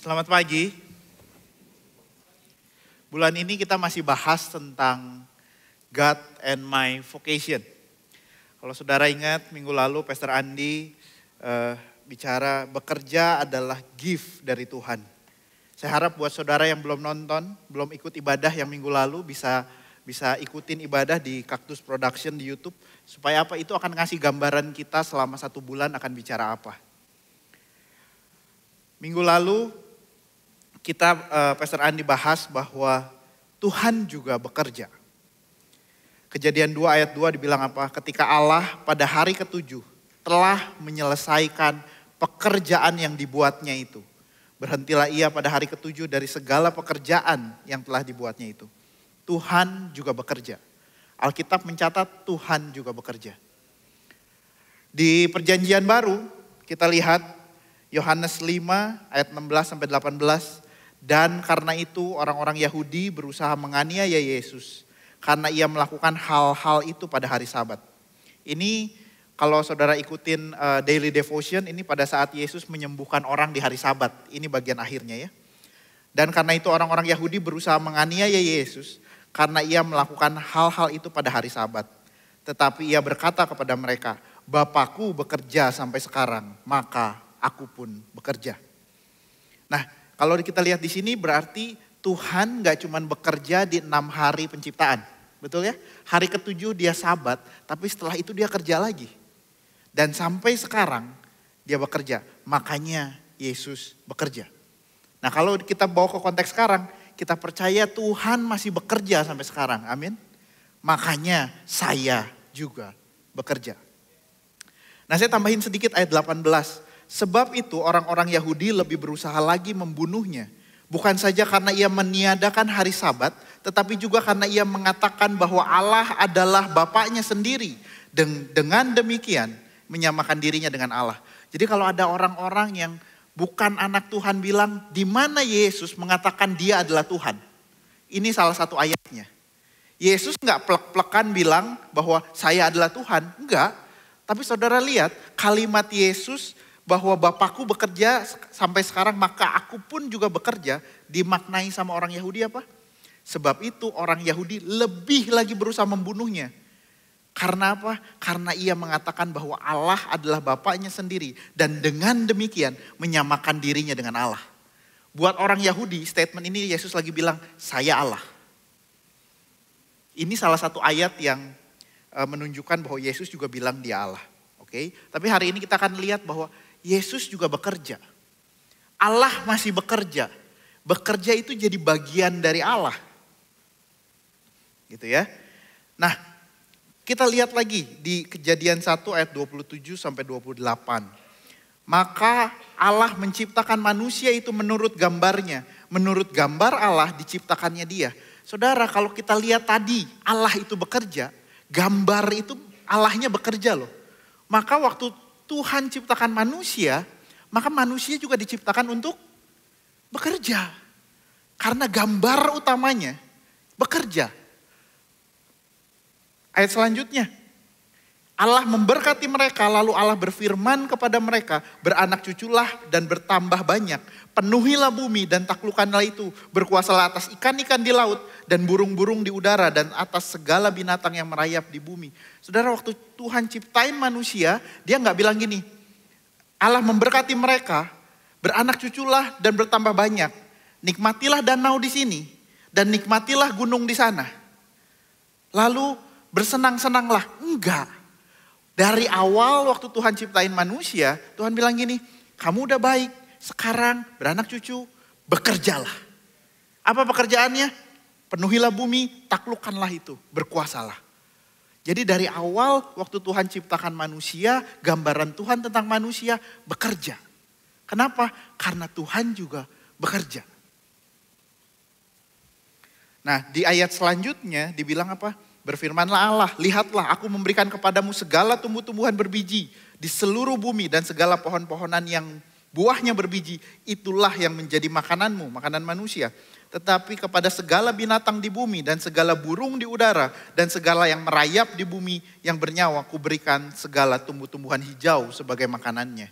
Selamat pagi. Bulan ini kita masih bahas tentang God and my vocation. Kalau saudara ingat minggu lalu Pastor Andi bicara bekerja adalah gift dari Tuhan. Saya harap buat saudara yang belum nonton, belum ikut ibadah yang minggu lalu bisa ikutin ibadah di Cactus Production di YouTube. Supaya apa? Itu akan ngasih gambaran kita selama 1 bulan akan bicara apa. Minggu lalu kita Pastor Andi bahas bahwa Tuhan juga bekerja. Kejadian 2 ayat 2 dibilang apa? Ketika Allah pada hari ke-7 telah menyelesaikan pekerjaan yang dibuatnya itu. Berhentilah ia pada hari ke-7 dari segala pekerjaan yang telah dibuatnya itu. Tuhan juga bekerja. Alkitab mencatat Tuhan juga bekerja. Di perjanjian baru kita lihat Yohanes 5 ayat 16 sampai 18. Dan karena itu orang-orang Yahudi berusaha menganiaya Yesus. Karena ia melakukan hal-hal itu pada hari Sabat. Ini kalau saudara ikutin daily devotion, ini pada saat Yesus menyembuhkan orang di hari Sabat. Ini bagian akhirnya ya. Dan karena itu orang-orang Yahudi berusaha menganiaya Yesus. Karena ia melakukan hal-hal itu pada hari Sabat. Tetapi ia berkata kepada mereka, Bapakku bekerja sampai sekarang, maka aku pun bekerja. Nah, kalau kita lihat di sini berarti Tuhan gak cuma bekerja di 6 hari penciptaan. Betul ya? Hari ke-7 dia Sabat, tapi setelah itu dia kerja lagi. Dan sampai sekarang dia bekerja. Makanya Yesus bekerja. Nah kalau kita bawa ke konteks sekarang, kita percaya Tuhan masih bekerja sampai sekarang. Amin. Makanya saya juga bekerja. Nah saya tambahin sedikit ayat 18. Sebab itu orang-orang Yahudi lebih berusaha lagi membunuhnya. Bukan saja karena ia meniadakan hari Sabat, tetapi juga karena ia mengatakan bahwa Allah adalah Bapaknya sendiri. Dan dengan demikian menyamakan dirinya dengan Allah. Jadi kalau ada orang-orang yang bukan anak Tuhan bilang, di mana Yesus mengatakan dia adalah Tuhan. Ini salah satu ayatnya. Yesus gak plek-plekan bilang bahwa saya adalah Tuhan. Enggak. Tapi saudara lihat kalimat Yesus bahwa Bapakku bekerja sampai sekarang maka aku pun juga bekerja, dimaknai sama orang Yahudi apa? Sebab itu orang Yahudi lebih lagi berusaha membunuhnya. Karena apa? Karena ia mengatakan bahwa Allah adalah Bapaknya sendiri. Dan dengan demikian menyamakan dirinya dengan Allah. Buat orang Yahudi statement ini Yesus lagi bilang saya Allah. Ini salah satu ayat yang menunjukkan bahwa Yesus juga bilang dia Allah. Oke? Tapi hari ini kita akan lihat bahwa Yesus juga bekerja. Allah masih bekerja. Bekerja itu jadi bagian dari Allah. Gitu ya. Nah, kita lihat lagi di Kejadian 1 ayat 27 sampai 28. Maka Allah menciptakan manusia itu menurut gambarnya. Menurut gambar Allah diciptakannya dia. Saudara, kalau kita lihat tadi Allah itu bekerja, gambar itu Allahnya bekerja loh. Maka waktu Tuhan ciptakan manusia, maka manusia juga diciptakan untuk bekerja. Karena gambar utamanya bekerja. Ayat selanjutnya. Allah memberkati mereka, lalu Allah berfirman kepada mereka, beranak cuculah dan bertambah banyak. Penuhilah bumi dan taklukkanlah itu. Berkuasalah atas ikan-ikan di laut dan burung-burung di udara dan atas segala binatang yang merayap di bumi. Saudara, waktu Tuhan ciptain manusia, dia gak bilang gini, Allah memberkati mereka, beranak cuculah dan bertambah banyak. Nikmatilah danau di sini dan nikmatilah gunung di sana. Lalu bersenang-senanglah. Enggak. Dari awal waktu Tuhan ciptain manusia, Tuhan bilang gini, kamu udah baik, sekarang beranak cucu, bekerjalah. Apa pekerjaannya? Penuhilah bumi, taklukkanlah itu, berkuasalah. Jadi dari awal waktu Tuhan ciptakan manusia, gambaran Tuhan tentang manusia bekerja. Kenapa? Karena Tuhan juga bekerja. Nah di ayat selanjutnya dibilang apa? Berfirmanlah Allah, lihatlah aku memberikan kepadamu segala tumbuh-tumbuhan berbiji di seluruh bumi dan segala pohon-pohonan yang buahnya berbiji. Itulah yang menjadi makananmu, makanan manusia. Tetapi kepada segala binatang di bumi dan segala burung di udara dan segala yang merayap di bumi yang bernyawa, kuberikan segala tumbuh-tumbuhan hijau sebagai makanannya.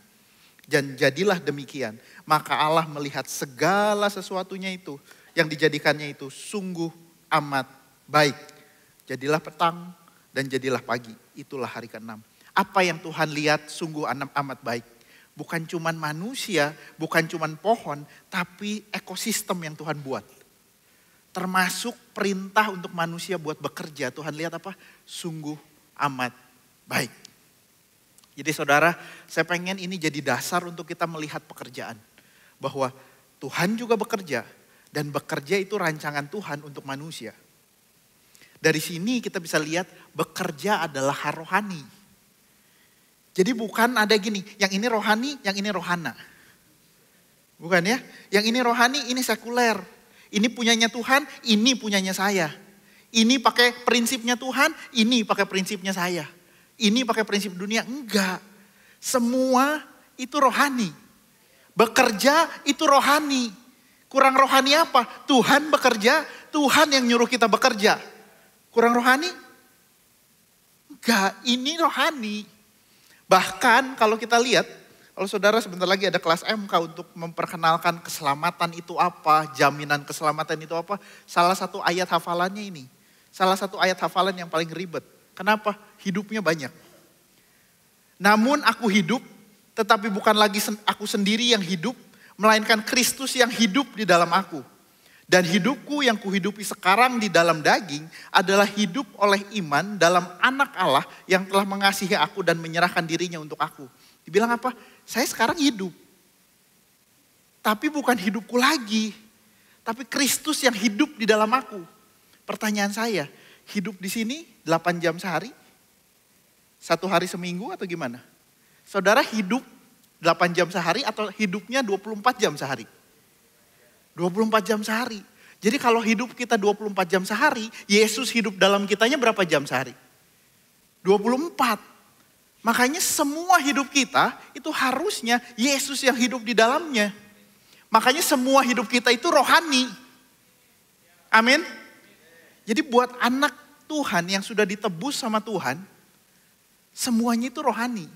Dan jadilah demikian. Maka Allah melihat segala sesuatunya itu yang dijadikannya itu sungguh amat baik. Jadilah petang dan jadilah pagi. Itulah hari ke-6. Apa yang Tuhan lihat sungguh amat baik. Bukan cuman manusia, bukan cuman pohon, tapi ekosistem yang Tuhan buat. Termasuk perintah untuk manusia buat bekerja. Tuhan lihat apa? Sungguh amat baik. Jadi saudara, saya pengen ini jadi dasar untuk kita melihat pekerjaan. Bahwa Tuhan juga bekerja dan bekerja itu rancangan Tuhan untuk manusia. Dari sini kita bisa lihat bekerja adalah hal rohani. Jadi bukan ada gini, yang ini rohani, yang ini rohana. Bukan ya, yang ini rohani, ini sekuler. Ini punyanya Tuhan, ini punyanya saya. Ini pakai prinsipnya Tuhan, ini pakai prinsipnya saya. Ini pakai prinsip dunia, enggak. Semua itu rohani. Bekerja itu rohani. Kurang rohani apa? Tuhan bekerja, Tuhan yang nyuruh kita bekerja. Kurang rohani? Enggak, ini rohani. Bahkan kalau kita lihat, kalau saudara sebentar lagi ada kelas MK untuk memperkenalkan keselamatan itu apa, jaminan keselamatan itu apa. Salah satu ayat hafalannya ini. Salah satu ayat hafalan yang paling ribet. Kenapa? Hidupnya banyak. Namun aku hidup, tetapi bukan lagi aku sendiri yang hidup, melainkan Kristus yang hidup di dalam aku. Dan hidupku yang kuhidupi sekarang di dalam daging adalah hidup oleh iman dalam anak Allah yang telah mengasihi aku dan menyerahkan dirinya untuk aku. Dibilang apa? Saya sekarang hidup. Tapi bukan hidupku lagi. Tapi Kristus yang hidup di dalam aku. Pertanyaan saya, hidup di sini 8 jam sehari? 1 hari seminggu atau gimana? Saudara hidup 8 jam sehari atau hidupnya 24 jam sehari? 24 jam sehari. Jadi kalau hidup kita 24 jam sehari, Yesus hidup dalam kitanya berapa jam sehari? 24. Makanya semua hidup kita itu harusnya Yesus yang hidup di dalamnya. Makanya semua hidup kita itu rohani. Amin. Jadi buat anak Tuhan yang sudah ditebus sama Tuhan, semuanya itu rohani.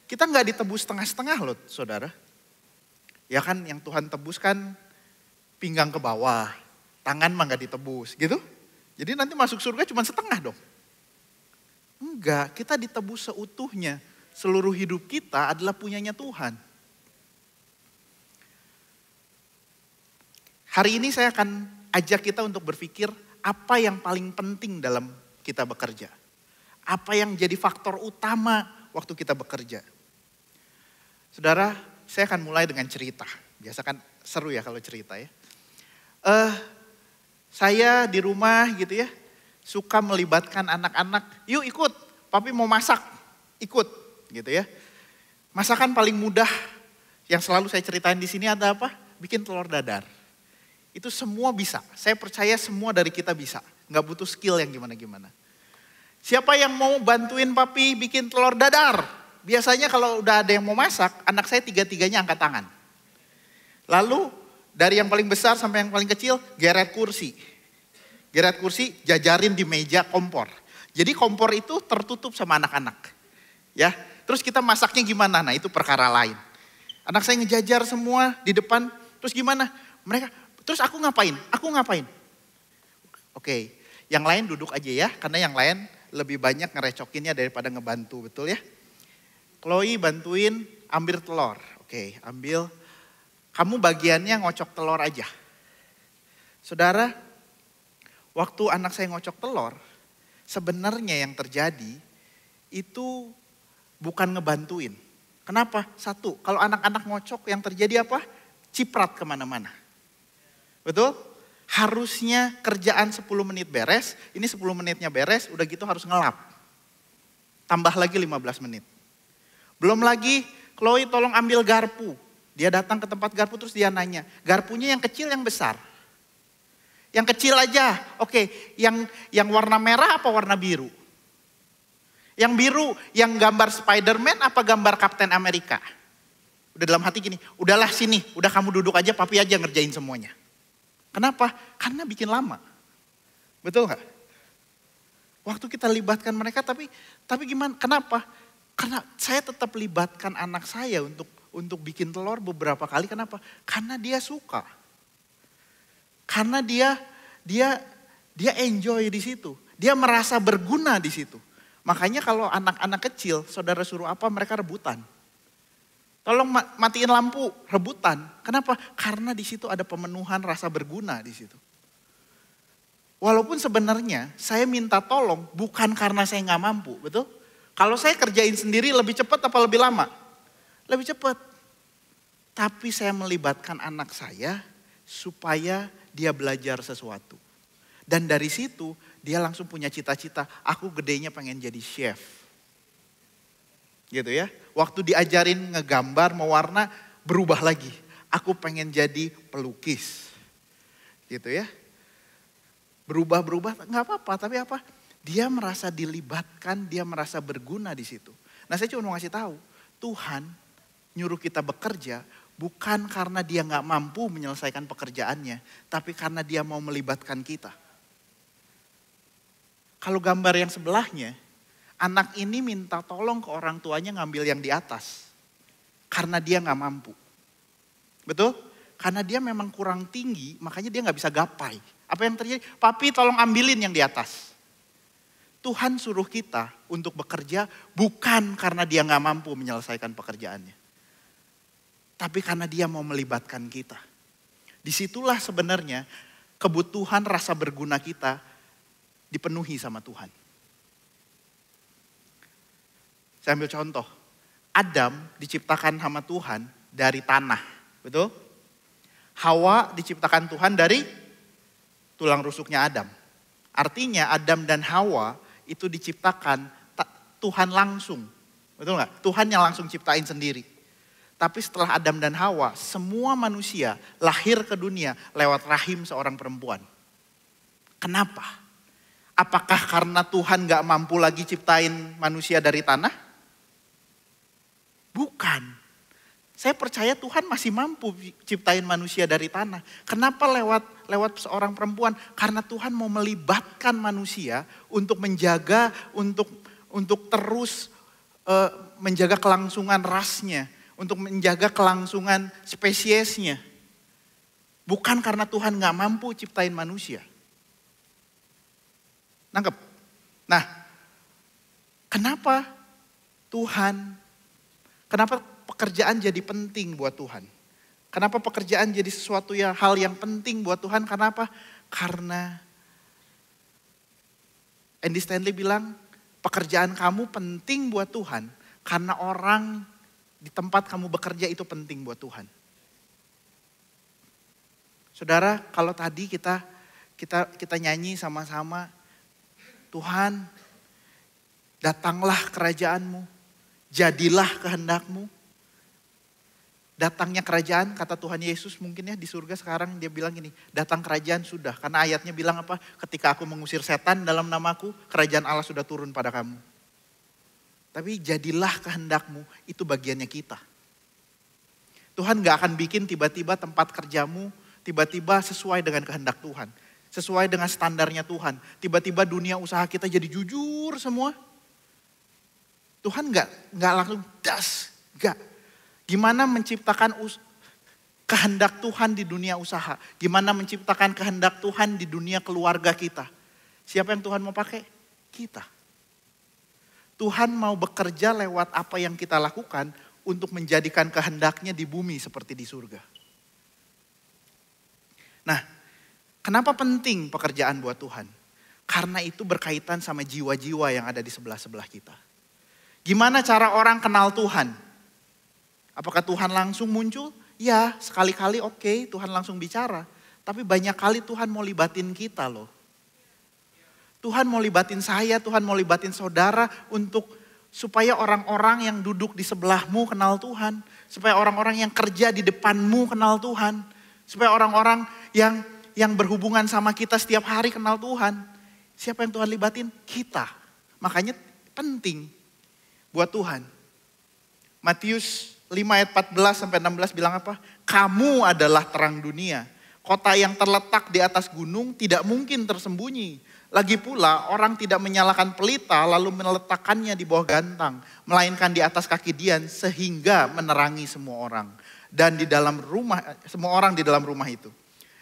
Kita nggak ditebus setengah-setengah loh saudara. Ya kan yang Tuhan tebus kan pinggang ke bawah, tangan mah nggak ditebus gitu. Jadi nanti masuk surga cuma setengah dong. Enggak, kita ditebus seutuhnya. Seluruh hidup kita adalah punyanya Tuhan. Hari ini saya akan ajak kita untuk berpikir apa yang paling penting dalam kita bekerja. Apa yang jadi faktor utama waktu kita bekerja. Saudara, saya akan mulai dengan cerita. Biasa kan seru ya kalau cerita ya. Saya di rumah gitu ya, suka melibatkan anak-anak. Yuk ikut, papi mau masak, ikut gitu ya. Masakan paling mudah yang selalu saya ceritain di sini ada apa? Bikin telur dadar. Itu semua bisa, saya percaya semua dari kita bisa. Gak butuh skill yang gimana-gimana. Siapa yang mau bantuin papi bikin telur dadar? Biasanya kalau udah ada yang mau masak, anak saya 3-3-nya angkat tangan. Lalu dari yang paling besar sampai yang paling kecil, geret kursi. Geret kursi jajarin di meja kompor. Jadi kompor itu tertutup sama anak-anak. Ya, terus kita masaknya gimana? Nah itu perkara lain. Anak saya ngejajar semua di depan, terus gimana? Mereka, terus aku ngapain? Oke, yang lain duduk aja ya, karena yang lain lebih banyak ngerecokinnya daripada ngebantu, betul ya? Chloe bantuin ambil telur. Oke, ambil. Kamu bagiannya ngocok telur aja. Saudara, waktu anak saya ngocok telur, sebenarnya yang terjadi itu bukan ngebantuin. Kenapa? Satu, kalau anak-anak ngocok yang terjadi apa? Ciprat kemana-mana. Betul? Harusnya kerjaan 10 menit beres, ini 10 menitnya beres, udah gitu harus ngelap. Tambah lagi 15 menit. Belum lagi, Chloe tolong ambil garpu. Dia datang ke tempat garpu terus dia nanya, garpunya yang kecil yang besar? Yang kecil aja, oke. Yang warna merah apa warna biru? Yang biru, yang gambar Spider-Man apa gambar Captain America? Udah dalam hati gini, udahlah sini, udah kamu duduk aja, papi aja ngerjain semuanya. Kenapa? Karena bikin lama. Betul gak? Waktu kita libatkan mereka tapi gimana? Kenapa? Karena saya tetap libatkan anak saya untuk untuk bikin telur beberapa kali. Kenapa? Karena dia suka. Karena dia enjoy di situ. Dia merasa berguna di situ. Makanya kalau anak-anak kecil, saudara suruh apa, mereka rebutan. Tolong matiin lampu, rebutan. Kenapa? Karena di situ ada pemenuhan rasa berguna di situ. Walaupun sebenarnya saya minta tolong bukan karena saya nggak mampu, betul? Kalau saya kerjain sendiri lebih cepat apa lebih lama? Lebih cepat. Tapi saya melibatkan anak saya supaya dia belajar sesuatu. Dan dari situ dia langsung punya cita-cita, aku gedenya pengen jadi chef. Gitu ya. Waktu diajarin ngegambar, mewarna, berubah lagi. Aku pengen jadi pelukis. Gitu ya. Berubah-berubah, nggak apa-apa, tapi apa? Dia merasa dilibatkan, dia merasa berguna di situ. Nah saya cuma mau ngasih tahu, Tuhan nyuruh kita bekerja bukan karena dia nggak mampu menyelesaikan pekerjaannya, tapi karena dia mau melibatkan kita. Kalau gambar yang sebelahnya, anak ini minta tolong ke orang tuanya ngambil yang di atas. Karena dia gak mampu. Betul? Karena dia memang kurang tinggi, makanya dia gak bisa gapai. Apa yang terjadi? Papi tolong ambilin yang di atas. Tuhan suruh kita untuk bekerja bukan karena dia gak mampu menyelesaikan pekerjaannya. Tapi karena dia mau melibatkan kita. Disitulah sebenarnya kebutuhan rasa berguna kita dipenuhi sama Tuhan. Saya ambil contoh. Adam diciptakan sama Tuhan dari tanah. Betul? Hawa diciptakan Tuhan dari tulang rusuknya Adam. Artinya Adam dan Hawa itu diciptakan Tuhan langsung. Betul nggak? Tuhan yang langsung ciptain sendiri. Tapi setelah Adam dan Hawa, semua manusia lahir ke dunia lewat rahim seorang perempuan. Kenapa? Apakah karena Tuhan gak mampu lagi ciptain manusia dari tanah? Bukan. Saya percaya Tuhan masih mampu ciptain manusia dari tanah. Kenapa lewat seorang perempuan? Karena Tuhan mau melibatkan manusia untuk menjaga, untuk terus menjaga kelangsungan rasnya. Untuk menjaga kelangsungan spesiesnya. Bukan karena Tuhan gak mampu ciptain manusia. Nangkep? Nah, kenapa pekerjaan jadi penting buat Tuhan? Kenapa pekerjaan jadi sesuatu hal yang penting buat Tuhan? Kenapa? Karena Andy Stanley bilang, pekerjaan kamu penting buat Tuhan karena orang di tempat kamu bekerja itu penting buat Tuhan. Saudara, kalau tadi kita nyanyi sama-sama, Tuhan, datanglah kerajaanmu, jadilah kehendakmu. Datangnya kerajaan, kata Tuhan Yesus mungkin ya di surga sekarang dia bilang gini, datang kerajaan sudah. Karena ayatnya bilang apa? Ketika aku mengusir setan dalam namaku, kerajaan Allah sudah turun pada kamu. Tapi jadilah kehendakmu, itu bagiannya kita. Tuhan gak akan bikin tiba-tiba tempat kerjamu, tiba-tiba sesuai dengan kehendak Tuhan. Sesuai dengan standarnya Tuhan. Tiba-tiba dunia usaha kita jadi jujur semua. Tuhan gak langsung gak. Gimana menciptakan kehendak Tuhan di dunia usaha. Gimana menciptakan kehendak Tuhan di dunia keluarga kita. Siapa yang Tuhan mau pakai? Kita. Tuhan mau bekerja lewat apa yang kita lakukan untuk menjadikan kehendaknya di bumi seperti di surga. Nah, kenapa penting pekerjaan buat Tuhan? Karena itu berkaitan sama jiwa-jiwa yang ada di sebelah-sebelah kita. Gimana cara orang kenal Tuhan? Apakah Tuhan langsung muncul? Ya, sekali-kali oke, Tuhan langsung bicara. Tapi banyak kali Tuhan mau libatin kita loh. Tuhan mau libatin saya, Tuhan mau libatin saudara supaya orang-orang yang duduk di sebelahmu kenal Tuhan. Supaya orang-orang yang kerja di depanmu kenal Tuhan. Supaya orang-orang yang berhubungan sama kita setiap hari kenal Tuhan. Siapa yang Tuhan libatin? Kita. Makanya penting buat Tuhan. Matius 5 ayat 14 sampai 16 bilang apa? Kamu adalah terang dunia. Kota yang terletak di atas gunung tidak mungkin tersembunyi. Lagi pula orang tidak menyalakan pelita lalu meletakkannya di bawah gantang. Melainkan di atas kaki Dian sehingga menerangi semua orang. Dan di dalam rumah, semua orang di dalam rumah itu.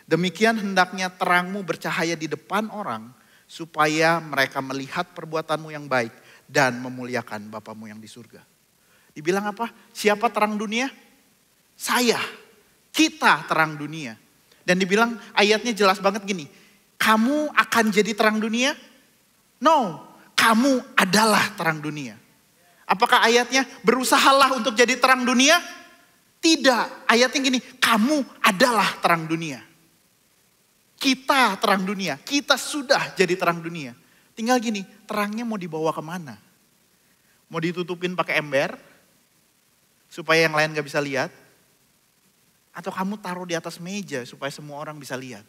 Demikian hendaknya terangmu bercahaya di depan orang. Supaya mereka melihat perbuatanmu yang baik. Dan memuliakan Bapamu yang di surga. Dibilang apa? Siapa terang dunia? Saya. Kita terang dunia. Dan dibilang ayatnya jelas banget gini. Kamu akan jadi terang dunia? No, kamu adalah terang dunia. Apakah ayatnya berusahalah untuk jadi terang dunia? Tidak, ayatnya gini, kamu adalah terang dunia. Kita terang dunia, kita sudah jadi terang dunia. Tinggal gini, terangnya mau dibawa kemana? Mau ditutupin pakai ember? Supaya yang lain gak bisa lihat? Atau kamu taruh di atas meja supaya semua orang bisa lihat?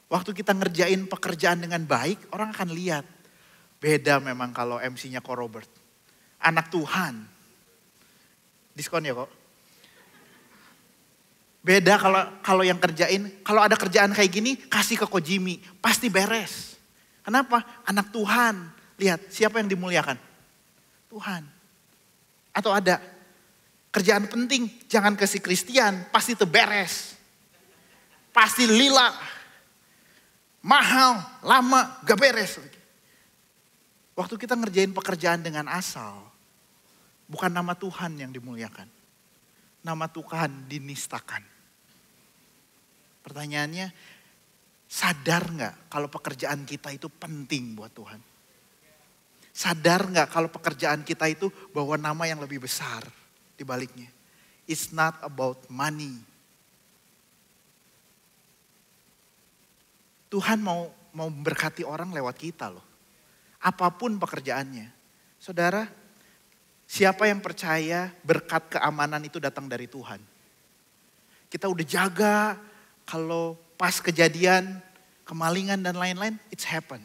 Waktu kita ngerjain pekerjaan dengan baik, orang akan lihat. Beda memang kalau MC-nya Ko Robert. Anak Tuhan. Diskon ya kok. Beda kalau yang kerjain, kalau ada kerjaan kayak gini, kasih ke Ko Jimmy. Pasti beres. Kenapa? Anak Tuhan. Lihat, siapa yang dimuliakan? Tuhan. Atau ada kerjaan penting, jangan ke si Christian, pasti beres. Pasti lila. Mahal, lama, gak beres. Waktu kita ngerjain pekerjaan dengan asal, bukan nama Tuhan yang dimuliakan. Nama Tuhan dinistakan. Pertanyaannya, sadar gak kalau pekerjaan kita itu penting buat Tuhan? Sadar gak kalau pekerjaan kita itu bawa nama yang lebih besar di baliknya? It's not about money. Tuhan mau memberkati orang lewat kita loh. Apapun pekerjaannya. Saudara, siapa yang percaya berkat keamanan itu datang dari Tuhan? Kita udah jaga kalau pas kejadian, kemalingan dan lain-lain, it's happen.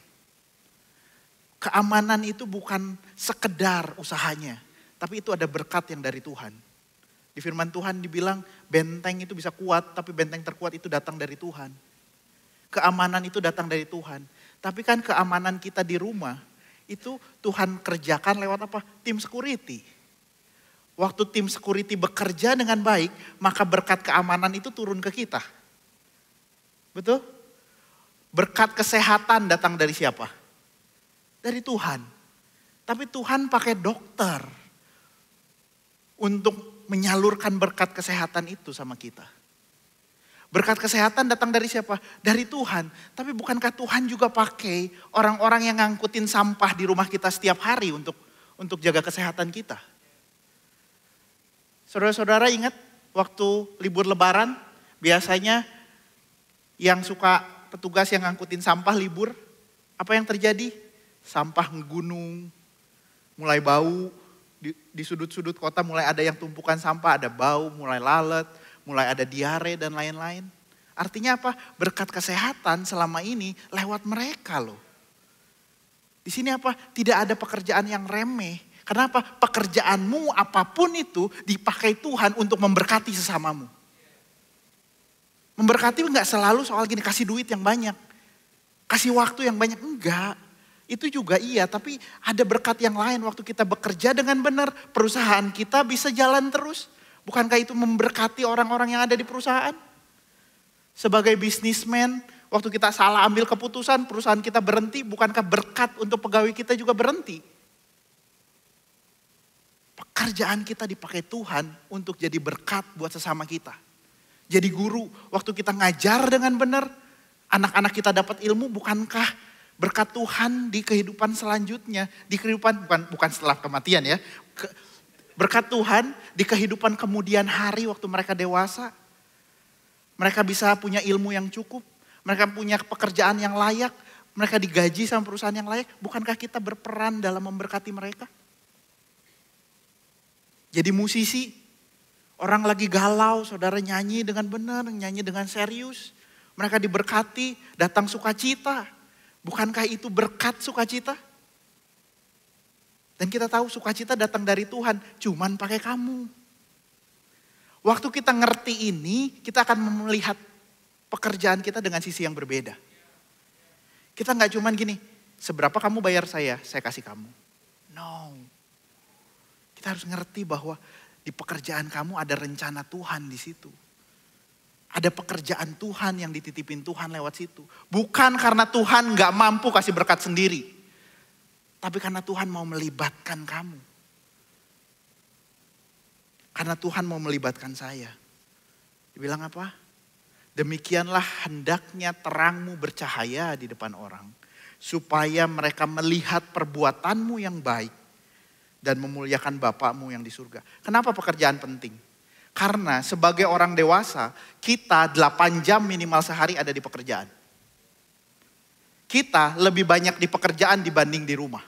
Keamanan itu bukan sekedar usahanya, tapi itu ada berkat yang dari Tuhan. Di firman Tuhan dibilang benteng itu bisa kuat, tapi benteng terkuat itu datang dari Tuhan. Keamanan itu datang dari Tuhan. Tapi kan keamanan kita di rumah itu Tuhan kerjakan lewat apa? Tim security. Waktu tim security bekerja dengan baik, maka berkat keamanan itu turun ke kita. Betul? Berkat kesehatan datang dari siapa? Dari Tuhan. Tapi Tuhan pakai dokter untuk menyalurkan berkat kesehatan itu sama kita. Berkat kesehatan datang dari siapa? Dari Tuhan. Tapi bukankah Tuhan juga pakai orang-orang yang ngangkutin sampah di rumah kita setiap hari untuk jaga kesehatan kita? Saudara-saudara ingat waktu libur lebaran biasanya yang suka petugas yang ngangkutin sampah libur, apa yang terjadi? Sampah ngegunung, mulai bau, di sudut-sudut kota mulai ada yang tumpukan sampah, ada bau, mulai lalat. Mulai ada diare dan lain-lain. Artinya apa? Berkat kesehatan selama ini lewat mereka loh. Di sini apa? Tidak ada pekerjaan yang remeh. Kenapa? Pekerjaanmu apapun itu dipakai Tuhan untuk memberkati sesamamu. Memberkati enggak selalu soal gini, kasih duit yang banyak. Kasih waktu yang banyak. Enggak. Itu juga iya, tapi ada berkat yang lain. Waktu kita bekerja dengan benar, perusahaan kita bisa jalan terus. Bukankah itu memberkati orang-orang yang ada di perusahaan? Sebagai bisnismen, waktu kita salah ambil keputusan, perusahaan kita berhenti. Bukankah berkat untuk pegawai kita juga berhenti? Pekerjaan kita dipakai Tuhan untuk jadi berkat buat sesama kita. Jadi guru, waktu kita ngajar dengan benar, anak-anak kita dapat ilmu, bukankah berkat Tuhan di kehidupan selanjutnya? Di kehidupan, bukan setelah kematian ya. Berkat Tuhan di kehidupan kemudian hari waktu mereka dewasa. Mereka bisa punya ilmu yang cukup. Mereka punya pekerjaan yang layak. Mereka digaji sama perusahaan yang layak. Bukankah kita berperan dalam memberkati mereka? Jadi musisi. Orang lagi galau, saudara nyanyi dengan benar, nyanyi dengan serius. Mereka diberkati, datang sukacita. Bukankah itu berkat sukacita? Dan kita tahu sukacita datang dari Tuhan, cuman pakai kamu. Waktu kita ngerti ini, kita akan melihat pekerjaan kita dengan sisi yang berbeda. Kita nggak cuman gini, seberapa kamu bayar saya kasih kamu. No. Kita harus ngerti bahwa di pekerjaan kamu ada rencana Tuhan di situ. Ada pekerjaan Tuhan yang dititipin Tuhan lewat situ. Bukan karena Tuhan gak mampu kasih berkat sendiri. Tapi karena Tuhan mau melibatkan kamu. Karena Tuhan mau melibatkan saya. Dibilang apa? Demikianlah hendaknya terangmu bercahaya di depan orang. Supaya mereka melihat perbuatanmu yang baik. Dan memuliakan Bapakmu yang di surga. Kenapa pekerjaan penting? Karena sebagai orang dewasa, kita 8 jam minimal sehari ada di pekerjaan. Kita lebih banyak di pekerjaan dibanding di rumah.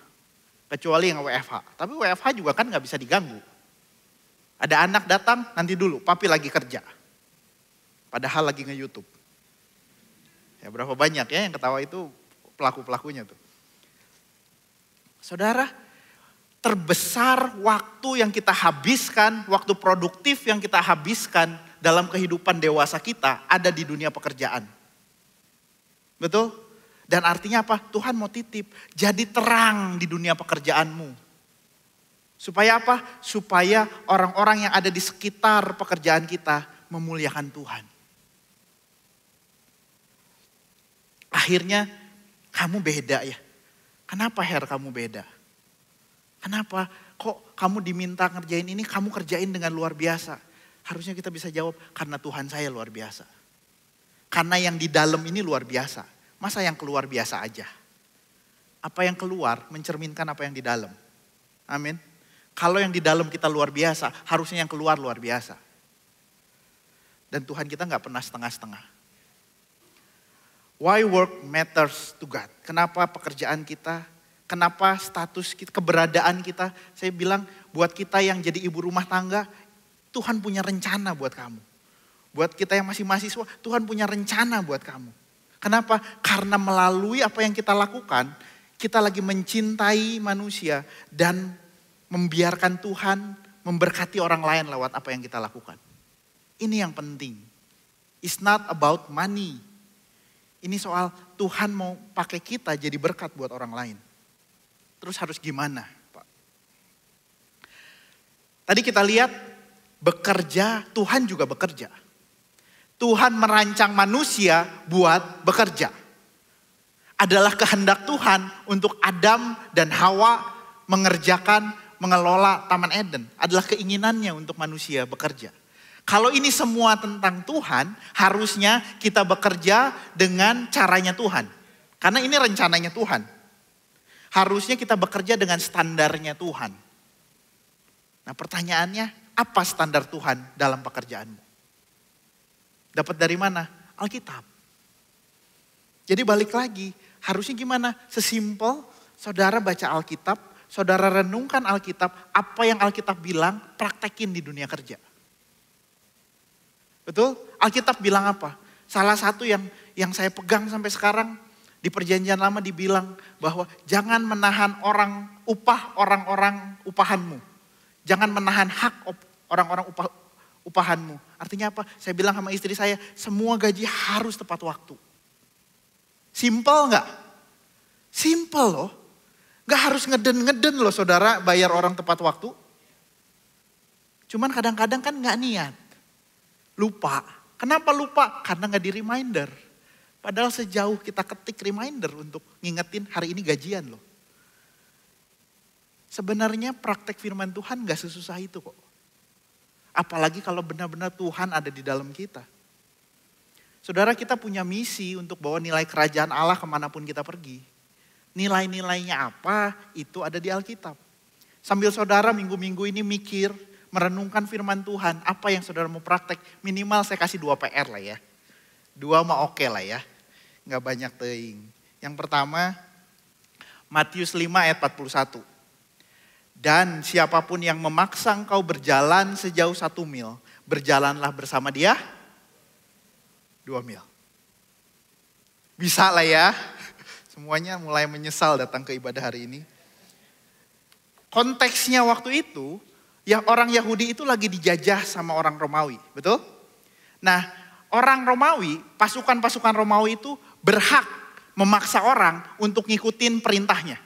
Kecuali yang WFH. Tapi WFH juga kan gak bisa diganggu. Ada anak datang, nanti dulu, papi lagi kerja. Padahal lagi nge-YouTube. Ya berapa banyak ya yang ketawa itu pelaku-pelakunya tuh. Saudara, terbesar waktu yang kita habiskan, waktu produktif yang kita habiskan dalam kehidupan dewasa kita ada di dunia pekerjaan. Betul? Dan artinya apa? Tuhan mau titip, jadi terang di dunia pekerjaanmu. Supaya apa? Supaya orang-orang yang ada di sekitar pekerjaan kita memuliakan Tuhan. Akhirnya kamu beda ya. Kenapa Her kamu beda? Kenapa? Kok kamu diminta ngerjain ini, kamu kerjain dengan luar biasa? Harusnya kita bisa jawab, karena Tuhan saya luar biasa. Karena yang di dalam ini luar biasa. Masa yang keluar biasa aja? Apa yang keluar mencerminkan apa yang di dalam. Amin. Kalau yang di dalam kita luar biasa, harusnya yang keluar luar biasa. Dan Tuhan kita gak pernah setengah-setengah. Why work matters to God? Kenapa pekerjaan kita? Kenapa status kita, keberadaan kita, saya bilang buat kita yang jadi ibu rumah tangga, Tuhan punya rencana buat kamu. Buat kita yang masih mahasiswa, Tuhan punya rencana buat kamu. Kenapa? Karena melalui apa yang kita lakukan, kita lagi mencintai manusia dan membiarkan Tuhan memberkati orang lain lewat apa yang kita lakukan. Ini yang penting. It's not about money. Ini soal Tuhan mau pakai kita jadi berkat buat orang lain. Terus harus gimana, Pak? Tadi kita lihat bekerja, Tuhan juga bekerja. Tuhan merancang manusia buat bekerja. Adalah kehendak Tuhan untuk Adam dan Hawa mengelola Taman Eden. Adalah keinginannya untuk manusia bekerja. Kalau ini semua tentang Tuhan, harusnya kita bekerja dengan caranya Tuhan. Karena ini rencananya Tuhan. Harusnya kita bekerja dengan standarnya Tuhan. Nah pertanyaannya, apa standar Tuhan dalam pekerjaanmu? Dapat dari mana? Alkitab. Jadi balik lagi, harusnya gimana? Sesimpel saudara baca Alkitab, saudara renungkan Alkitab, apa yang Alkitab bilang, praktekin di dunia kerja. Betul? Alkitab bilang apa? Salah satu yang saya pegang sampai sekarang, di perjanjian lama dibilang bahwa jangan menahan orang-orang upahanmu. Jangan menahan hak orang-orang upahanmu. Artinya apa? Saya bilang sama istri saya, semua gaji harus tepat waktu. Simple gak? Simple loh. Gak harus ngeden-ngeden loh saudara bayar orang tepat waktu. Cuman kadang-kadang kan gak niat. Lupa. Kenapa lupa? Karena gak di reminder. Padahal sejauh kita ketik reminder untuk ngingetin hari ini gajian loh. Sebenarnya praktek firman Tuhan gak sesusah itu kok. Apalagi kalau benar-benar Tuhan ada di dalam kita. Saudara kita punya misi untuk bawa nilai kerajaan Allah kemanapun kita pergi. Nilai-nilainya apa itu ada di Alkitab. Sambil saudara minggu-minggu ini mikir, merenungkan firman Tuhan. Apa yang saudara mau praktek, minimal saya kasih 2 PR lah ya. 2 mah oke lah ya. Gak banyak teing. Yang pertama, Matius 5 ayat 41. Dan siapapun yang memaksa engkau berjalan sejauh 1 mil, berjalanlah bersama dia 2 mil. Bisa lah ya. Semuanya mulai menyesal datang ke ibadah hari ini. Konteksnya waktu itu, yang orang Yahudi itu lagi dijajah sama orang Romawi, betul? Nah, orang Romawi, pasukan-pasukan Romawi itu berhak memaksa orang untuk ngikutin perintahnya.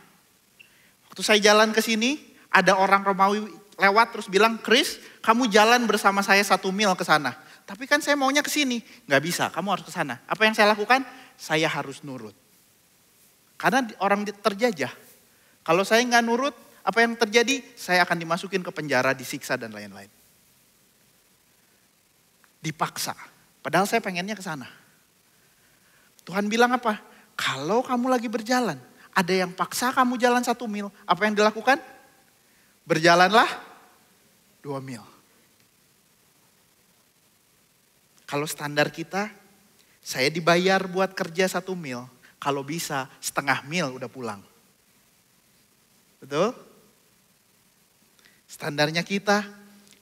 Waktu saya jalan ke sini, ada orang Romawi lewat terus bilang, Chris, kamu jalan bersama saya 1 mil ke sana. Tapi kan saya maunya ke sini. Nggak bisa, kamu harus ke sana. Apa yang saya lakukan? Saya harus nurut. Karena orang terjajah. Kalau saya nggak nurut, apa yang terjadi? Saya akan dimasukin ke penjara, disiksa dan lain-lain. Dipaksa. Padahal saya pengennya ke sana. Tuhan bilang apa? Kalau kamu lagi berjalan, ada yang paksa kamu jalan 1 mil. Apa yang dilakukan? Berjalanlah 2 mil. Kalau standar kita, saya dibayar buat kerja 1 mil. Kalau bisa, setengah mil udah pulang. Betul? Standarnya kita,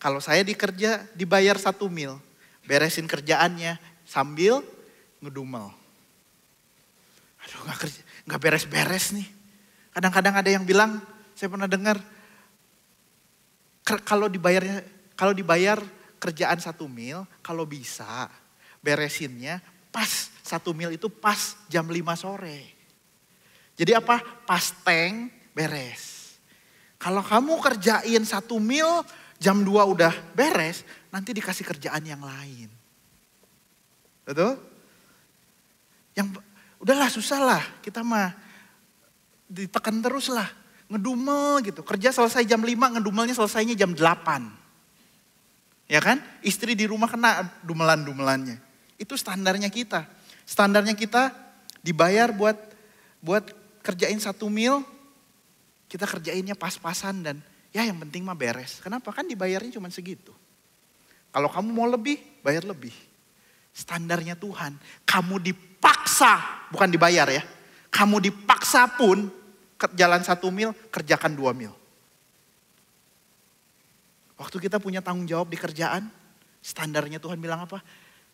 kalau saya dibayar 1 mil. Beresin kerjaannya sambil ngedumel. Aduh gak beres-beres nih. Kadang-kadang ada yang bilang, saya pernah dengar, kalau dibayar kerjaan 1 mil, kalau bisa beresinnya pas 1 mil itu pas jam 5 sore. Jadi apa? Pas tank beres. Kalau kamu kerjain 1 mil, jam 2 udah beres, nanti dikasih kerjaan yang lain. Betul? Udahlah susah lah, kita mah ditekan terus lah. Ngedumel gitu, kerja selesai jam 5, ngedumelnya selesainya jam 8. Ya kan? Istri di rumah kena dumelan-dumelannya. Itu standarnya kita. Standarnya kita dibayar buat kerjain 1 mil, kita kerjainnya pas-pasan dan ya yang penting mah beres. Kenapa? Kan dibayarnya cuma segitu. Kalau kamu mau lebih, bayar lebih. Standarnya Tuhan, kamu dipaksa, bukan dibayar ya. Kamu dipaksa pun jalan 1 mil, kerjakan 2 mil. Waktu kita punya tanggung jawab di kerjaan, standarnya Tuhan bilang apa?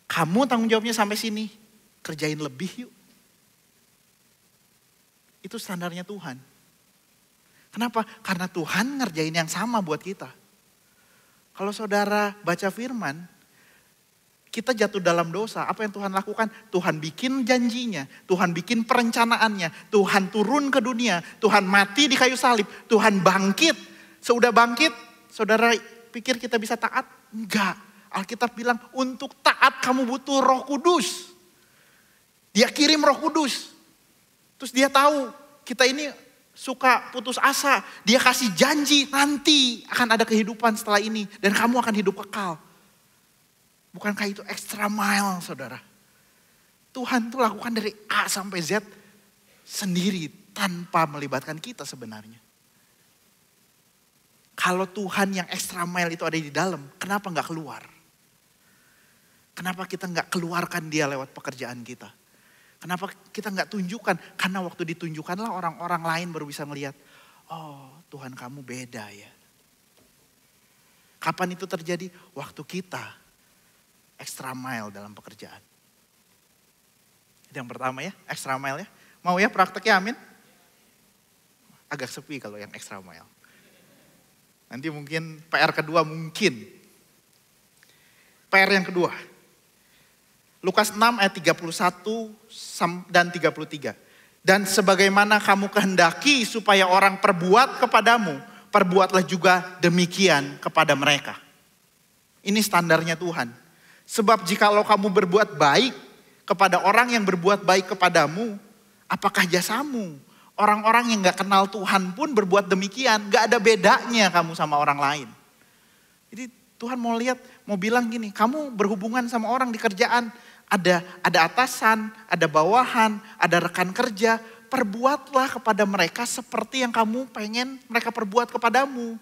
Kamu tanggung jawabnya sampai sini, kerjain lebih yuk. Itu standarnya Tuhan. Kenapa? Karena Tuhan ngerjain yang sama buat kita. Kalau saudara baca firman, kita jatuh dalam dosa, apa yang Tuhan lakukan? Tuhan bikin janjinya, Tuhan bikin perencanaannya, Tuhan turun ke dunia, Tuhan mati di kayu salib, Tuhan bangkit. Sudah bangkit, saudara pikir kita bisa taat? Enggak. Alkitab bilang untuk taat kamu butuh Roh Kudus. Dia kirim Roh Kudus. Terus dia tahu kita ini suka putus asa. Dia kasih janji nanti akan ada kehidupan setelah ini dan kamu akan hidup kekal. Bukankah itu extra mile, saudara? Tuhan tuh lakukan dari A sampai Z sendiri tanpa melibatkan kita sebenarnya. Kalau Tuhan yang extra mile itu ada di dalam, kenapa gak keluar? Kenapa kita gak keluarkan dia lewat pekerjaan kita? Kenapa kita gak tunjukkan? Karena waktu ditunjukkanlah orang-orang lain baru bisa melihat, oh Tuhan kamu beda ya. Kapan itu terjadi? Waktu kita extra mile dalam pekerjaan. Itu yang pertama ya, extra mile ya. Mau ya prakteknya, amin? Agak sepi kalau yang extra mile. Nanti mungkin PR kedua mungkin. PR yang kedua. Lukas 6 ayat 31 dan 33. Dan sebagaimana kamu kehendaki supaya orang perbuat kepadamu, perbuatlah juga demikian kepada mereka. Ini standarnya Tuhan. Sebab jikalau kamu berbuat baik kepada orang yang berbuat baik kepadamu, apakah jasamu? Orang-orang yang gak kenal Tuhan pun berbuat demikian. Gak ada bedanya kamu sama orang lain. Jadi Tuhan mau lihat, mau bilang gini, kamu berhubungan sama orang di kerjaan. Ada atasan, ada bawahan, ada rekan kerja. Perbuatlah kepada mereka seperti yang kamu pengen mereka perbuat kepadamu.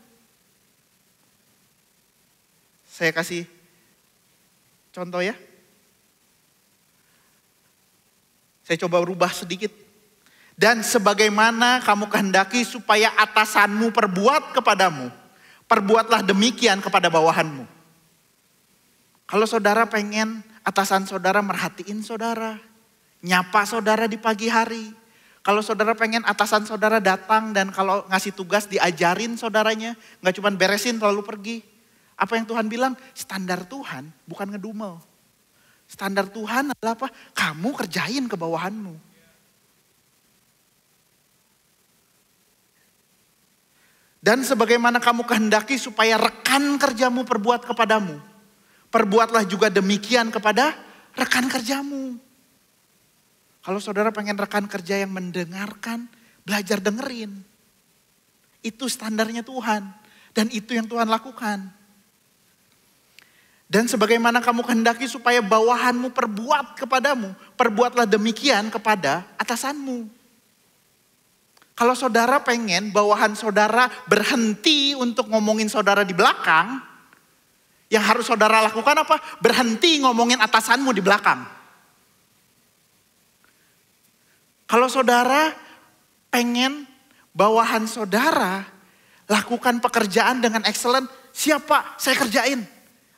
Saya kasih contoh ya. Saya coba rubah sedikit. Dan sebagaimana kamu kehendaki supaya atasanmu perbuat kepadamu, perbuatlah demikian kepada bawahanmu. Kalau saudara pengen atasan saudara merhatiin saudara, nyapa saudara di pagi hari. Kalau saudara pengen atasan saudara datang dan kalau ngasih tugas diajarin saudaranya, gak cuma beresin lalu pergi. Apa yang Tuhan bilang? Standar Tuhan bukan ngedumel. Standar Tuhan adalah apa? Kamu kerjain ke bawahanmu. Dan sebagaimana kamu kehendaki supaya rekan kerjamu perbuat kepadamu, perbuatlah juga demikian kepada rekan kerjamu. Kalau saudara pengen rekan kerja yang mendengarkan, belajar dengerin. Itu standarnya Tuhan. Dan itu yang Tuhan lakukan. Dan sebagaimana kamu kehendaki supaya bawahanmu perbuat kepadamu, perbuatlah demikian kepada atasanmu. Kalau saudara pengen bawahan saudara berhenti untuk ngomongin saudara di belakang, yang harus saudara lakukan apa? Berhenti ngomongin atasanmu di belakang. Kalau saudara pengen bawahan saudara lakukan pekerjaan dengan excellent, siapa? Saya kerjain.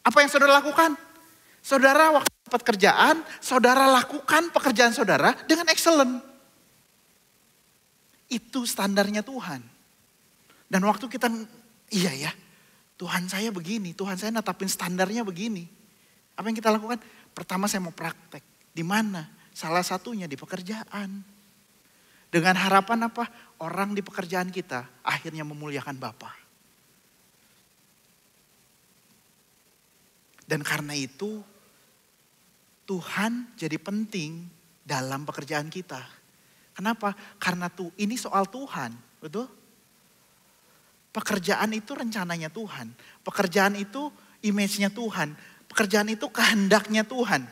Apa yang saudara lakukan? Saudara waktu dapat kerjaan, saudara lakukan pekerjaan saudara dengan excellent. Itu standarnya Tuhan. Dan waktu kita, iya ya, Tuhan saya begini, Tuhan saya netapin standarnya begini. Apa yang kita lakukan? Pertama saya mau praktek. Di mana? Salah satunya di pekerjaan. Dengan harapan apa? Orang di pekerjaan kita akhirnya memuliakan Bapa. Dan karena itu Tuhan jadi penting dalam pekerjaan kita. Kenapa? Karena ini soal Tuhan, betul? Pekerjaan itu rencananya Tuhan. Pekerjaan itu image-nya Tuhan. Pekerjaan itu kehendaknya Tuhan.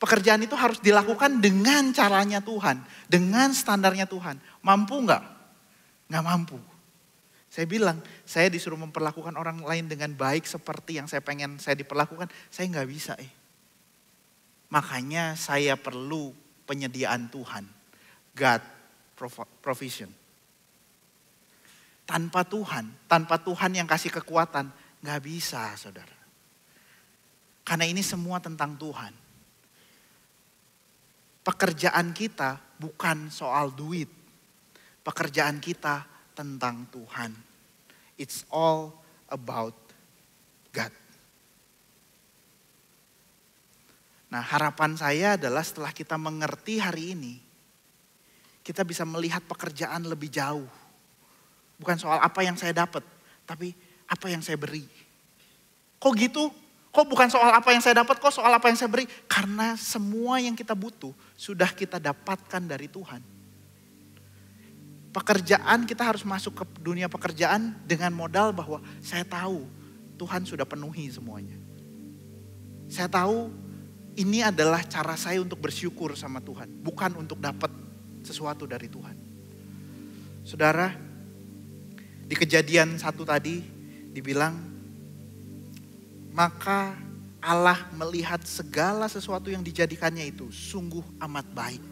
Pekerjaan itu harus dilakukan dengan caranya Tuhan. Dengan standarnya Tuhan. Mampu nggak? Nggak mampu. Saya bilang, saya disuruh memperlakukan orang lain dengan baik seperti yang saya pengen saya diperlakukan. Saya nggak bisa. Makanya saya perlu penyediaan Tuhan. God provision. Tanpa Tuhan yang kasih kekuatan, gak bisa saudara. Karena ini semua tentang Tuhan. Pekerjaan kita bukan soal duit. Pekerjaan kita tentang Tuhan. It's all about God. Nah, harapan saya adalah setelah kita mengerti hari ini, kita bisa melihat pekerjaan lebih jauh. Bukan soal apa yang saya dapat, tapi apa yang saya beri. Kok gitu? Kok bukan soal apa yang saya dapat, kok soal apa yang saya beri? Karena semua yang kita butuh sudah kita dapatkan dari Tuhan. Pekerjaan kita harus masuk ke dunia pekerjaan dengan modal bahwa saya tahu Tuhan sudah penuhi semuanya. Saya tahu ini adalah cara saya untuk bersyukur sama Tuhan, bukan untuk dapat sesuatu dari Tuhan. Saudara, di Kejadian 1 tadi dibilang, maka Allah melihat segala sesuatu yang dijadikannya itu sungguh amat baik.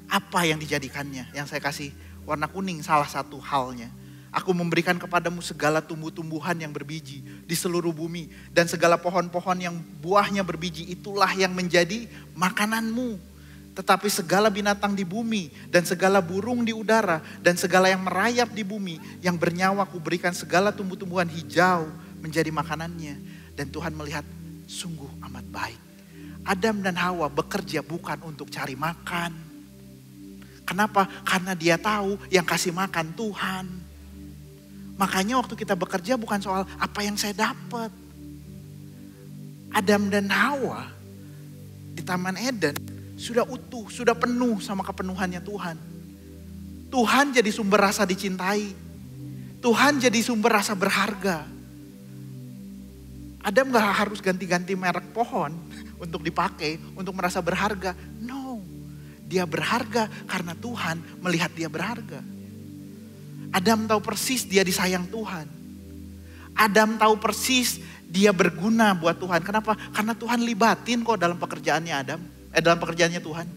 Apa yang dijadikannya? Yang saya kasih warna kuning salah satu halnya. Aku memberikan kepadamu segala tumbuh-tumbuhan yang berbiji di seluruh bumi. Dan segala pohon-pohon yang buahnya berbiji, itulah yang menjadi makananmu. Tetapi segala binatang di bumi dan segala burung di udara dan segala yang merayap di bumi yang bernyawa kuberikan segala tumbuh-tumbuhan hijau menjadi makanannya. Dan Tuhan melihat sungguh amat baik. Adam dan Hawa bekerja bukan untuk cari makan. Kenapa? Karena dia tahu yang kasih makan Tuhan. Makanya waktu kita bekerja bukan soal apa yang saya dapat. Adam dan Hawa di Taman Eden sudah utuh, sudah penuh sama kepenuhannya Tuhan. Tuhan jadi sumber rasa dicintai. Tuhan jadi sumber rasa berharga. Adam gak harus ganti-ganti merek pohon untuk dipakai, untuk merasa berharga. No, dia berharga karena Tuhan melihat dia berharga. Adam tahu persis dia disayang Tuhan. Adam tahu persis dia berguna buat Tuhan. Kenapa? Karena Tuhan libatin kok dalam pekerjaannya Adam. Dalam pekerjaannya Tuhan.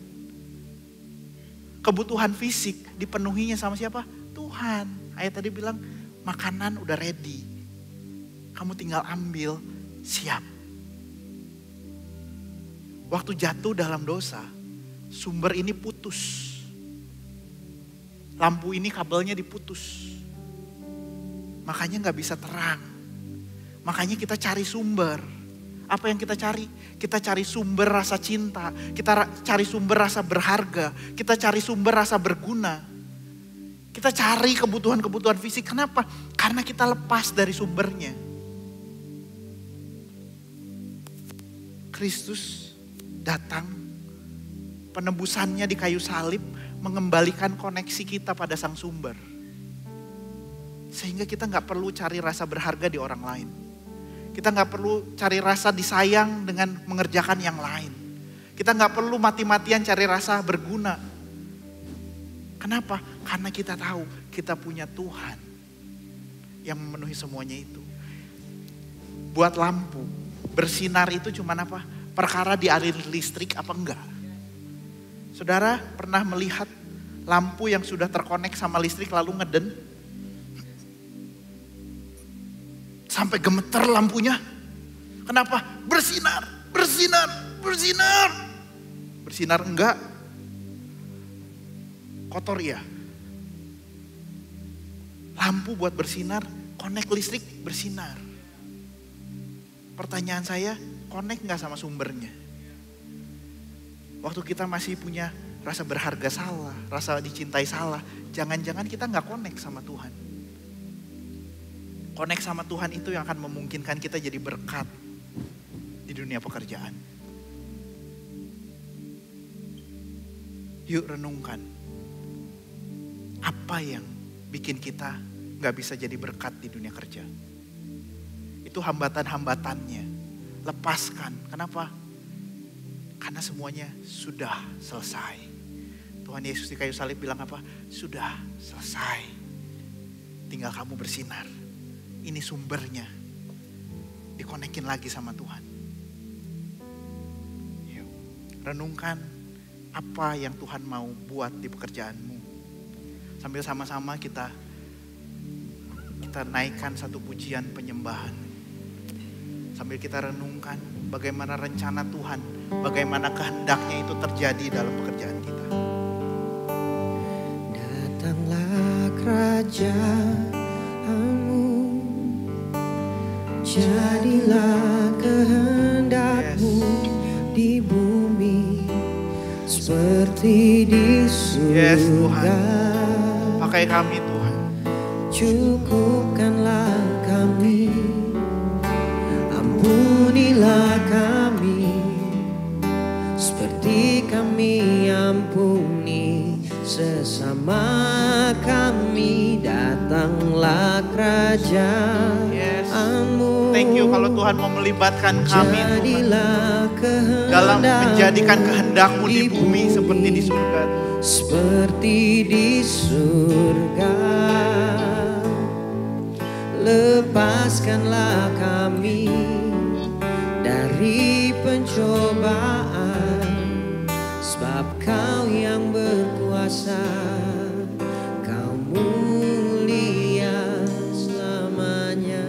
Kebutuhan fisik dipenuhinya sama siapa? Tuhan. Ayat tadi bilang makanan udah ready. Kamu tinggal ambil, siap. Waktu jatuh dalam dosa, sumber ini putus. Lampu ini kabelnya diputus. Makanya gak bisa terang. Makanya kita cari sumber. Apa yang kita cari? Kita cari sumber rasa cinta. Kita cari sumber rasa berharga. Kita cari sumber rasa berguna. Kita cari kebutuhan-kebutuhan fisik. Kenapa? Karena kita lepas dari sumbernya. Kristus datang, penebusannya di kayu salib mengembalikan koneksi kita pada sang sumber. Sehingga kita gak perlu cari rasa berharga di orang lain. Kita gak perlu cari rasa disayang dengan mengerjakan yang lain. Kita gak perlu mati-matian cari rasa berguna. Kenapa? Karena kita tahu kita punya Tuhan yang memenuhi semuanya itu. Buat lampu, bersinar itu cuma apa? Perkara dialiri listrik apa enggak? Saudara pernah melihat lampu yang sudah terkonek sama listrik lalu ngeden? Sampai gemeter lampunya. Kenapa? Bersinar, bersinar, bersinar. Bersinar enggak? Kotor ya. Lampu buat bersinar, konek listrik bersinar. Pertanyaan saya, konek enggak sama sumbernya? Waktu kita masih punya rasa berharga salah, rasa dicintai salah, jangan-jangan kita enggak konek sama Tuhan. Konek sama Tuhan itu yang akan memungkinkan kita jadi berkat di dunia pekerjaan. Yuk renungkan. Apa yang bikin kita gak bisa jadi berkat di dunia kerja? Itu hambatan-hambatannya. Lepaskan. Kenapa? Karena semuanya sudah selesai. Tuhan Yesus di kayu salib bilang apa? Sudah selesai. Tinggal kamu bersinar. Ini sumbernya. Dikonekin lagi sama Tuhan. Yuk, renungkan apa yang Tuhan mau buat di pekerjaanmu. Sambil sama-sama kita naikkan satu pujian penyembahan. Sambil kita renungkan bagaimana rencana Tuhan, bagaimana kehendaknya itu terjadi dalam pekerjaan kita. Datanglah kerajaanmu, jadilah kehendak-Mu di bumi seperti di surga. Yes, Tuhan. Pakai kami Tuhan. Cukupkanlah kami, ampunilah kami seperti kami ampuni sesama kami. Datanglah kerajaan-Mu. Thank you kalau Tuhan mau melibatkan kami Tuhan, dalam menjadikan kehendak-Mu di bumi seperti di surga. Seperti di surga, lepaskanlah kami dari pencobaan, sebab Kau yang berkuasa, Kau mulia selamanya.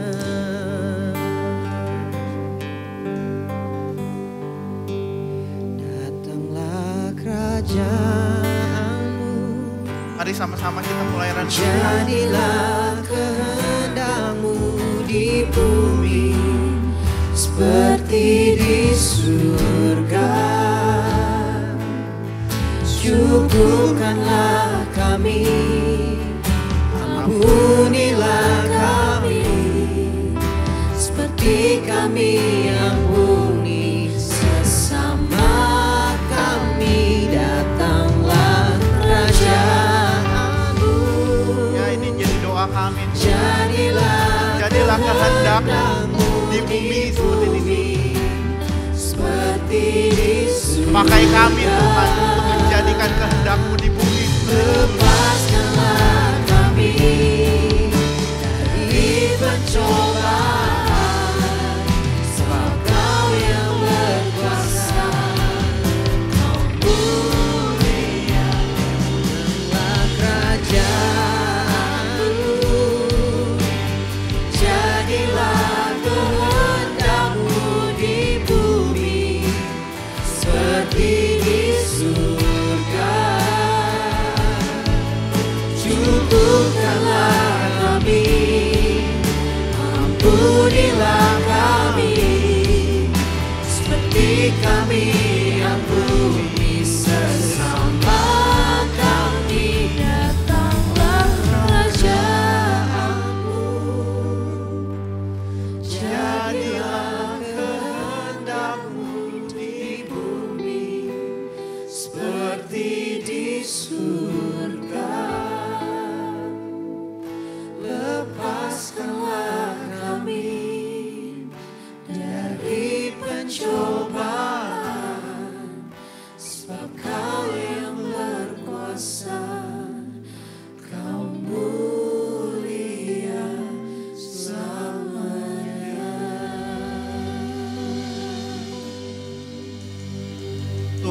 Datanglah kerajaan. Mari sama-sama kita mulai renungkan. Jadilah kehendak-Mu di bumi seperti di surga. Cukupkanlah kami, ampunilah kami seperti kami ampuni sesama kami. Datanglah kerajaan-Mu. Ya, ini jadi doa kami. Jadilah kehendak-Mu di bumi seperti di surga. Pakai kami Tuhan untuk menjadikan kehendak-Mu di bumi. Lepaskanlah kami dari pencobaan, sebab Kau yang berkuasa, Kau mulia. Datanglah kerajaan-Mu, jadilah kehendak-Mu di bumi seperti di surga. Cukupkanlah kami, ampunilah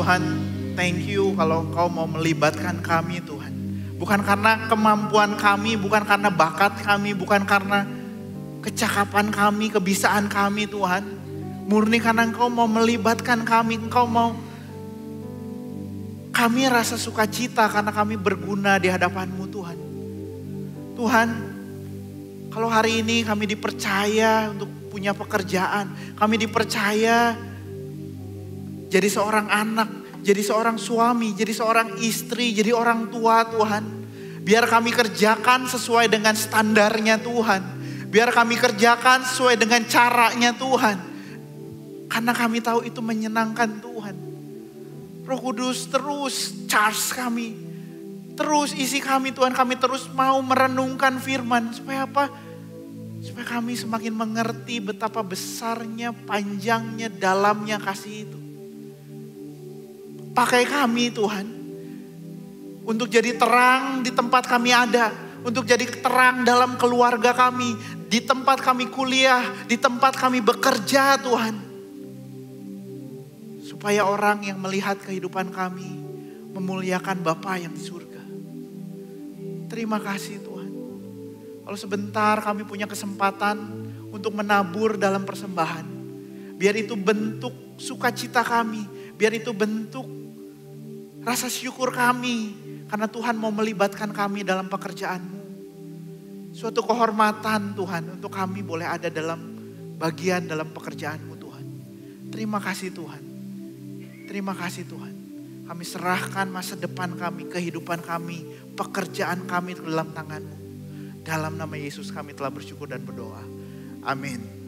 Tuhan, thank you kalau Engkau mau melibatkan kami Tuhan. Bukan karena kemampuan kami, bukan karena bakat kami, bukan karena kecakapan kami, kebisaan kami Tuhan. Murni karena Engkau mau melibatkan kami, Engkau mau kami rasa sukacita karena kami berguna di hadapan-Mu Tuhan. Tuhan, kalau hari ini kami dipercaya untuk punya pekerjaan, kami dipercaya jadi seorang anak, jadi seorang suami, jadi seorang istri, jadi orang tua Tuhan. Biar kami kerjakan sesuai dengan standarnya Tuhan. Biar kami kerjakan sesuai dengan caranya Tuhan. Karena kami tahu itu menyenangkan Tuhan. Roh Kudus terus charge kami. Terus isi kami Tuhan, kami terus mau merenungkan firman. Supaya apa? Supaya kami semakin mengerti betapa besarnya, panjangnya, dalamnya kasih itu. Pakai kami Tuhan. Untuk jadi terang di tempat kami ada. Untuk jadi terang dalam keluarga kami. Di tempat kami kuliah, di tempat kami bekerja Tuhan. Supaya orang yang melihat kehidupan kami memuliakan Bapa yang di surga. Terima kasih Tuhan. Kalau sebentar kami punya kesempatan untuk menabur dalam persembahan. Biar itu bentuk sukacita kami. Biar itu bentuk rasa syukur kami. Karena Tuhan mau melibatkan kami dalam pekerjaan-Mu. Suatu kehormatan Tuhan untuk kami boleh ada dalam bagian dalam pekerjaan-Mu Tuhan. Terima kasih Tuhan. Terima kasih Tuhan. Kami serahkan masa depan kami, kehidupan kami, pekerjaan kami ke dalam tangan-Mu. Dalam nama Yesus kami telah bersyukur dan berdoa. Amin.